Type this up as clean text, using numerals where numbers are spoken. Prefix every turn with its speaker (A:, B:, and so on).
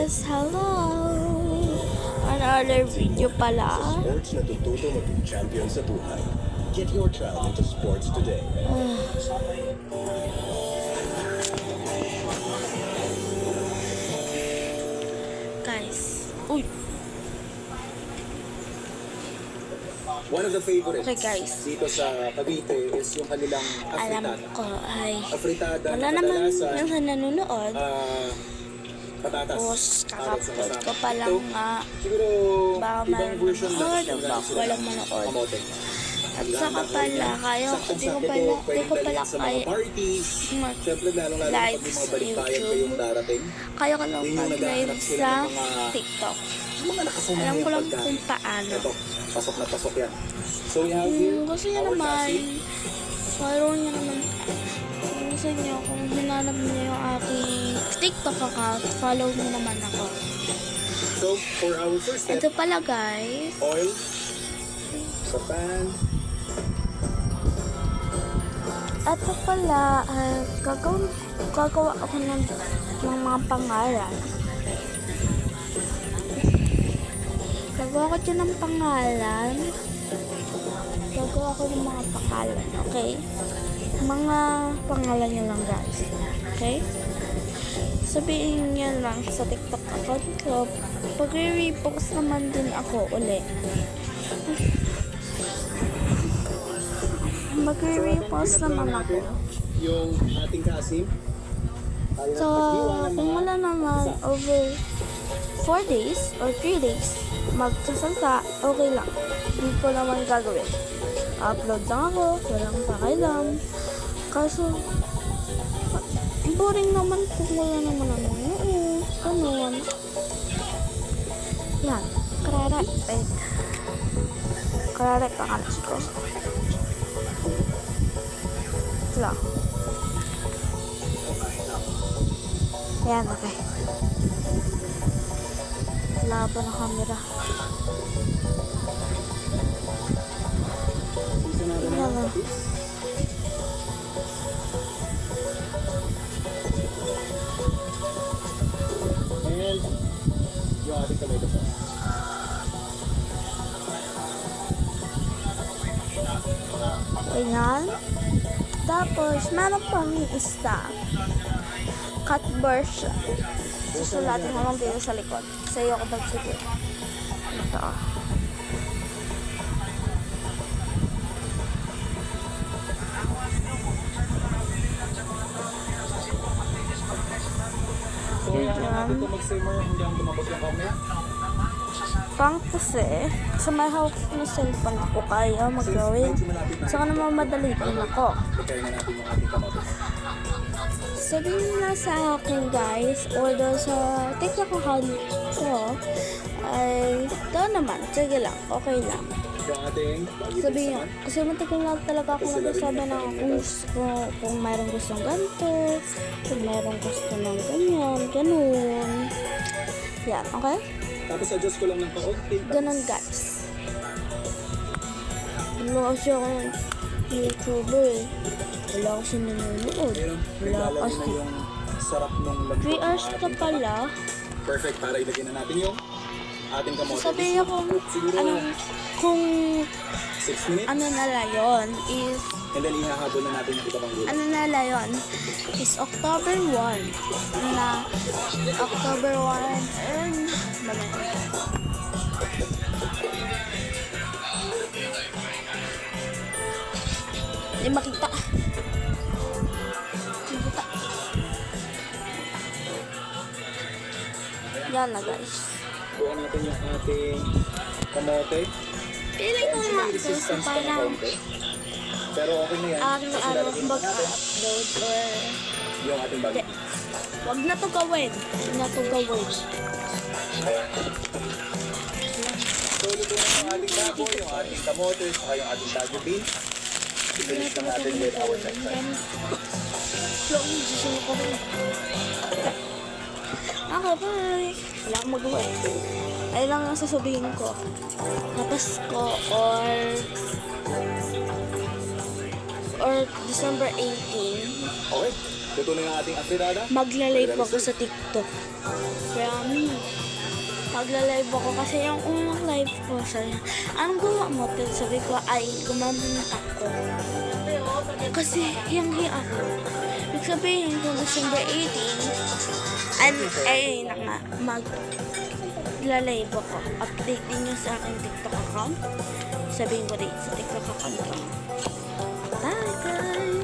A: guys! Hello! Another video pala.
B: Sports na tututo maging champion sa buhay. Get your child into sports today.
A: Guys. Uy!
B: One of the favorites
A: Okay, guys.
B: dito sa Cavite is yung kanilang
A: Alam
B: afritada.
A: ko ay
B: Afritada
A: wala
B: na
A: naman
B: kadalasan,
A: yung nanonood.
B: patatas.
A: Tapos kakapload ko pa lang nga.
B: Siguro,
A: Baka
B: ibang version lang.
A: manonood o baka walang manood.
B: Kamote.
A: At saka pala, di ko pala
B: sa mga
A: kaya
B: parties. Siyempre, lalong-lalo
A: live
B: pag may mga
A: sa
B: balikbayan
A: YouTube.
B: kayong darating.
A: kaya ko lang
B: Yun yung
A: mag-live
B: naghahanap sila
A: sa
B: ng mga-
A: TikTok.
B: Yung mga nakasama
A: Alam
B: yung
A: ko lang
B: pagkain.
A: kung paano.
B: Ito, pasok na pasok yan. So we have here,
A: Gusto niya
B: our
A: naman,
B: sausage.
A: follow niya naman. Kung gusto niyo, kung hinanap niyo yung aking TikTok account, follow niyo naman ako.
B: So for our first step,
A: Ito pala guys,
B: oil sa pan.
A: ito pala, gagawa ako ng mga pangalan. Gagawa ko dyan ng pangalan. Gagawa ko ng mga pangalan, okay? Mga pangalan nyo lang guys, okay? Sabihin nyo lang sa TikTok account ko. Pag-repost naman din ako ulit. Mag-repost naman ako.
B: Yung ating kasim. Tayo
A: So,
B: nagpaghiwa ng
A: kung
B: mga
A: wala naman over 4 days or 3 days, magsasalta, okay lang. Hindi ko naman gagawin. Upload lang ako, walang pakialam. Kaso, boring naman kung wala naman ano. Ganun. Yan. Karare. Wait. Karare pangalan ko. Ito lang. Ayan, okay. Wala pa ng camera.
B: isa na rin
A: Ayan
B: ang
A: na.
B: patis. And yung ating tomato sauce.
A: Ayan. Tapos, meron pang isa. Cut version. Susulatin ko lang dito sa likod. Sa iyo ko sige. Ito.
B: So yan natin ito mag-simmer hanggang tumabos yung camera.
A: Pang kasi, sa may hawak na cellphone ko kaya mag-gawin. Saka naman madali din ako.
B: Prepare na natin yung ating kamote.
A: Sabihin na sa akin guys, order sa TikTok account ko, ay ito naman, sige lang, okay lang.
B: Yung ating baguette
A: Sabihin,
B: naman.
A: kasi matagal na talaga ako nagsasabi na kung mayroong gustong ganito, kung mayroong gusto ng ganyan, ganun. Yan, okay?
B: Tapos adjust ko lang ng kaunti.
A: Ganun guys. Wala kasi ako ng YouTuber eh. Wala kasi nanonood. Wala
B: Naglalaro na
A: kasi.
B: yung sarap ng lambot
A: 3
B: ng
A: hours ka
B: ating
A: pala.
B: Perfect, para ilagay na natin yung ating kamote.
A: Sabihin ko
B: Siguro
A: kung
B: 6 minutes.
A: ano nala yun is
B: And then ihahabol na natin yung iba pang gulay.
A: ano nala yun is October 1 na October 1 and hindi makita. Makita. Yan na guys.
B: Buwan natin yung ating kamote.
A: Feeling ko
B: Medyo
A: nga
B: may
A: ito sa
B: resistance pa ng
A: parang
B: kaunti. Pero okay na yan. Kasi lalagyan na natin
A: mag-upload or
B: yung ating
A: hindi.
B: baguette.
A: Wag na to gawin. Wag na to gawin.
B: So, luto na yung ating baboy, yung ating kamote, saka yung ating tago beans. Finish na natin with our next time.
A: Slow mo, susunod ko rin. Okay, bye. Wala akong magawa. Ay lang ang sasabihin ko. Tapos ko or December 18,
B: Okay, luto na yung ating afritada.
A: magla-live ako sa TikTok. Promise. Pagla-live ako kasi yung unang live ko, sabi niya, anong gawa mo? Tapos sabi ko, ay, gumamit ako. Kasi hiyang-hi ako. Ibig sabihin, kung December 18, ay na nga, mag-live ako. Update din nyo sa aking TikTok account. Sabihin ko rin sa TikTok account ko. Bye guys!